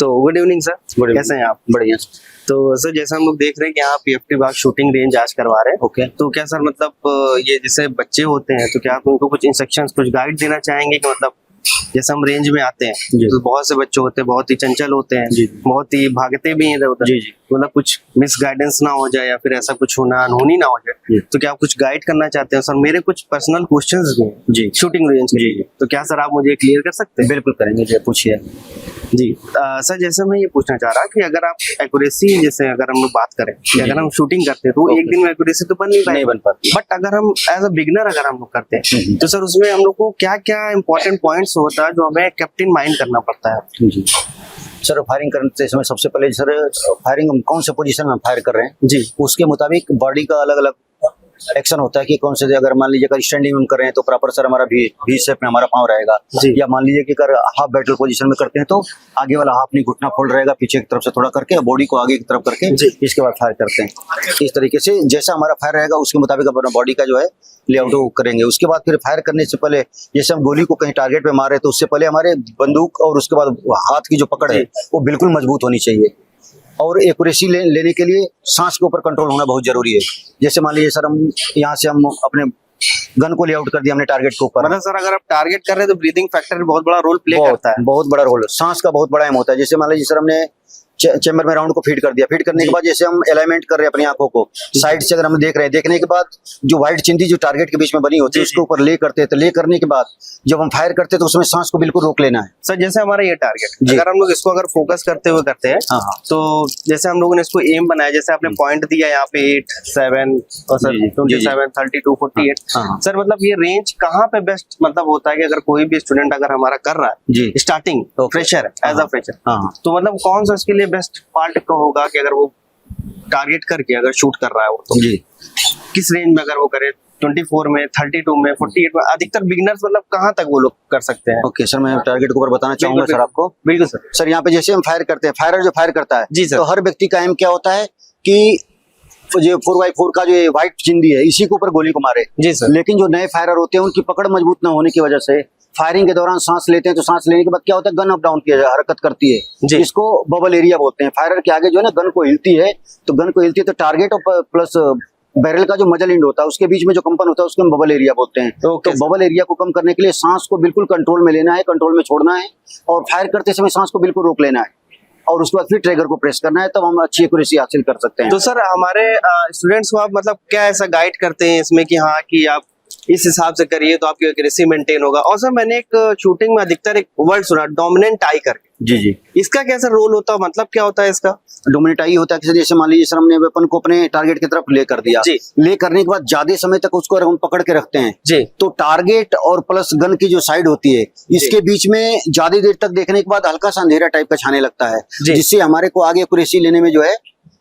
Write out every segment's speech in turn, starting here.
तो good evening sir, Good evening. कैसे हैं आप? बढ़िया। तो सर जैसा हम लोग देख रहे हैं कि यहाँ पीएफटी बाग शूटिंग रेंज आज करवा रहे हैं। ओके। तो क्या सर मतलब ये जैसे बच्चे होते हैं तो क्या आप उनको कुछ इंस्ट्रक्शंस कुछ गाइड देना चाहेंगे कि मतलब जैसे हम रेंज में आते हैं जी। तो बहुत से बच्चे होते हैं, बहुत ही चंचल होते हैं, जी। बहुत ही भागते भी हैं इधर उधर। जी, जी। मतलब कुछ मिस गाइडेंस ना हो जाए या फिर ऐसा कुछ होना अनहोनी ना हो जी। जाए, तो क्या आप कुछ गाइड करना चाहते हैं? सर मेरे कुछ पर्सनल क्वेश्चंस भी हैं जी। शूटिंग रेंज के जी, लिए। जी। तो क्या सर आप मुझे क्लियर कर सकते हैं? बिल्कुल करेंगे जी, पूछिए। जी सर जैसे मैं ये पूछना चाह रहा कि अगर आप एक्यूरेसी जैसे अगर हम लोग बात करें कि अगर हम शूटिंग करते हैं तो ओके। एक दिन में एक्यूरेसी तो नहीं बन पाती। बट अगर हम एज अ बिगनर अगर हम लोग करते हैं हम्म। तो सर उसमें हम लोग को क्या क्या इंपॉर्टेंट पॉइंट्स होता है जो हमें कैप्टन माइंड करना पड़ता है? जी सर, फायरिंग करते समय सबसे पहले सर फायरिंग हम कौन से पोजीशन में फायर कर रहे हैं जी उसके मुताबिक बॉडी का अलग अलग एक्शन होता है कि कौन से, अगर मान लीजिए अगर स्टैंडिंग में कर रहे हैं तो प्रॉपर सर हमारा भी शेप में हमारा पाँव रहेगा। जी। या मान लीजिए कि अगर हाफ बैटल पोजीशन में करते हैं तो आगे वाला हाफ नहीं घुटना फोल्ड रहेगा, पीछे की तरफ से थोड़ा करके बॉडी को आगे की तरफ करके जी। इसके बाद फायर करते हैं। इस तरीके से जैसा हमारा फायर रहेगा उसके मुताबिक अपना बॉडी का जो है लेआउट करेंगे। उसके बाद फिर फायर करने से पहले जैसे हम गोली को कहीं टारगेट पे मारे तो उससे पहले हमारे बंदूक और उसके बाद हाथ की जो पकड़ है वो बिल्कुल मजबूत होनी चाहिए। और एक्यूरेसी लेने के लिए सांस के ऊपर कंट्रोल होना बहुत जरूरी है। जैसे मान लीजिए सर हम यहाँ से हम अपने गन को लेआउट कर दिया हमने टारगेट के ऊपर, मतलब सर अगर आप टारगेट कर रहे हैं तो ब्रीदिंग फैक्टर बहुत बड़ा रोल प्ले करता है। बहुत बड़ा रोल, सांस का बहुत बड़ा अहम होता है। जैसे मान लीजिए सर हमने चेम्बर में राउंड को फीड कर दिया, फीड करने के बाद जैसे हम अलाइनमेंट कर रहे हैं अपनी आंखों को साइड से अगर हम देख रहे हैं, देखने के बाद जो व्हाइट चिंदी जो टारगेट के बीच में बनी होती है उसके ऊपर ले करते हैं, तो ले करने के बाद जब हम फायर करते हैं तो उसमें सांस को बिल्कुल रोक लेना है। सर जैसे हमारा ये टारगेट जी। अगर हम लोग इसको अगर फोकस करते हुए करते हैं हाँ, हाँ। तो जैसे हम लोगों ने इसको एम बनाया, जैसे आपने पॉइंट दिया यहाँ पे 8, 7 और सर जी, जी, 27, 32, 48। हाँ, हाँ। सर मतलब ये रेंज कहाँ पे बेस्ट मतलब होता है कि अगर कोई भी स्टूडेंट अगर हमारा कर रहा जी। है starting fresher as a fresher, हाँ, हाँ। तो मतलब कौन सा इसके लिए बेस्ट पार्ट का होगा कि अगर वो टारगेट करके अगर शूट कर रहा है वो तो जी किस रेंज में अगर वो करे? 24 में, 32 में, 48 में? अधिकतर बिगिनर्स मतलब कहाँ तक वो लोग कर सकते हैं? ओके सर, मैं टारगेट के ऊपर बताना चाहूंगा सर आपको। बिल्कुल सर। सर यहाँ पे जैसे हम फायर करते हैं, फायरर जो फायर करता है जी सर। तो हर व्यक्ति का एम क्या होता है कि जो 4x4 का जो व्हाइट चिंदी है इसी के ऊपर गोली को मारे। जी सर। लेकिन जो नए फायरर होते हैं उनकी पकड़ मजबूत न होने की वजह से फायरिंग के दौरान सांस लेते हैं तो सांस लेने के बाद क्या होता है, गन अप डाउन किया हरकत करती जी। है। इसको बबल एरिया बोलते हैं। फायरर के आगे जो है ना गन को हिलती है, तो गन को हिलती है तो टारगेट और प्लस बैरल का जो मजल इंड होता है उसके बीच में जो कंपन होता है उसको हम बबल एरिया बोलते हैं। तो बबल एरिया को कम करने के लिए सांस को बिल्कुल कंट्रोल में लेना है, कंट्रोल में छोड़ना है और फायर करते समय सांस को बिल्कुल रोक लेना है और उसके बाद फिर ट्रिगर को प्रेस करना है, तब हम अच्छी एक्यूरेसी हासिल कर सकते हैं। तो सर हमारे स्टूडेंट्स को आप मतलब क्या ऐसा गाइड करते हैं इसमें कि हाँ कि आप इस हिसाब से करिए तो आपकी एक्यूरेसी मेंटेन होगा? और सर मैंने एक शूटिंग में अधिकतर एक वर्ड सुना, डोमिनेंट आई करके। जी जी। इसका कैसा रोल होता है, मतलब क्या होता है इसका? डोमिनेट आई होता है कि जैसे मान लीजिए सर हमने वेपन को अपने टारगेट की तरफ ले कर दिया, जी। ले करने के बाद ज्यादा समय तक उसको अगर हम पकड़ के रखते हैं जी। तो टारगेट और प्लस गन की जो साइड होती है इसके बीच में ज्यादा देर तक देखने के बाद हल्का सा अंधेरा टाइप का छाने लगता है, जिससे हमारे को आगे एक्यूरेसी लेने में जो है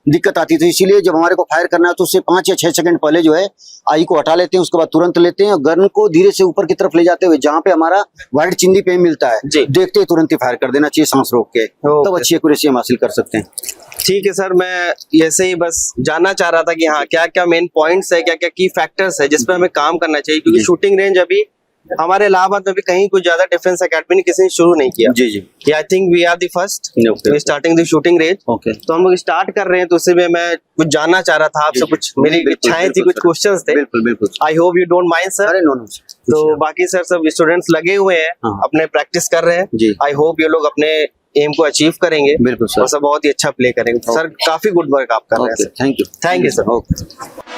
दिक्कत आती थी। इसीलिए जब हमारे को फायर करना है तो उससे 5 या 6 सेकंड पहले जो है आई को हटा लेते हैं, उसके बाद तुरंत लेते हैं और गन को धीरे से ऊपर की तरफ ले जाते हुए जहाँ पे हमारा व्हाइट चिंदी पे मिलता है देखते ही तुरंत ही फायर कर देना चाहिए सांस रोक के, तब अच्छी एक्यूरेसी हम हासिल कर सकते हैं। ठीक है सर, मैं ऐसे ही बस जानना चाह रहा था कि हाँ क्या क्या मेन पॉइंट्स है, क्या क्या की फैक्टर्स है जिसपे हमें काम करना चाहिए, क्योंकि शूटिंग रेंज अभी हमारे इलाहाबाद में भी कहीं कुछ ज्यादा डिफेंस एकेडमी ने किसी ने शुरू नहीं किया। जी जी। I think we are the first starting the shooting range. Okay. तो हम लोग स्टार्ट कर रहे हैं, तो उसी में मैं कुछ जानना चाह रहा था आपसे, कुछ मेरी इच्छाएं थी, कुछ क्वेश्चंस थे। बिल्कुल बिल्कुल। I hope you don't mind sir. अरे नो नो। तो बाकी सर सब स्टूडेंट्स लगे हुए हैं, अपने प्रैक्टिस कर रहे हैं। आई होप ये लोग अपने एम को अचीव करेंगे। बिल्कुल सर। और सब बहुत ही अच्छा प्ले करेंगे सर। काफी गुड वर्क आप कर रहे हैं। Thank you sir. ओके।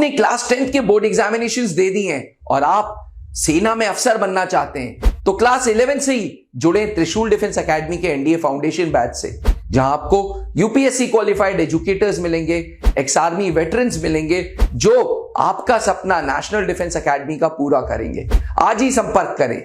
आपने क्लास 10th के बोर्ड एग्जामिनेशंस दे दिए हैं और आप सेना में अफसर बनना चाहते हैं तो क्लास 11 से ही जुड़े त्रिशूल डिफेंस एकेडमी के एनडीए फाउंडेशन बैच से, जहां आपको यूपीएससी क्वालिफाइड एजुकेटर्स मिलेंगे, एक्स आर्मी वेटरन्स मिलेंगे जो आपका सपना नेशनल डिफेंस एकेडमी का पूरा करेंगे। आज ही संपर्क करें।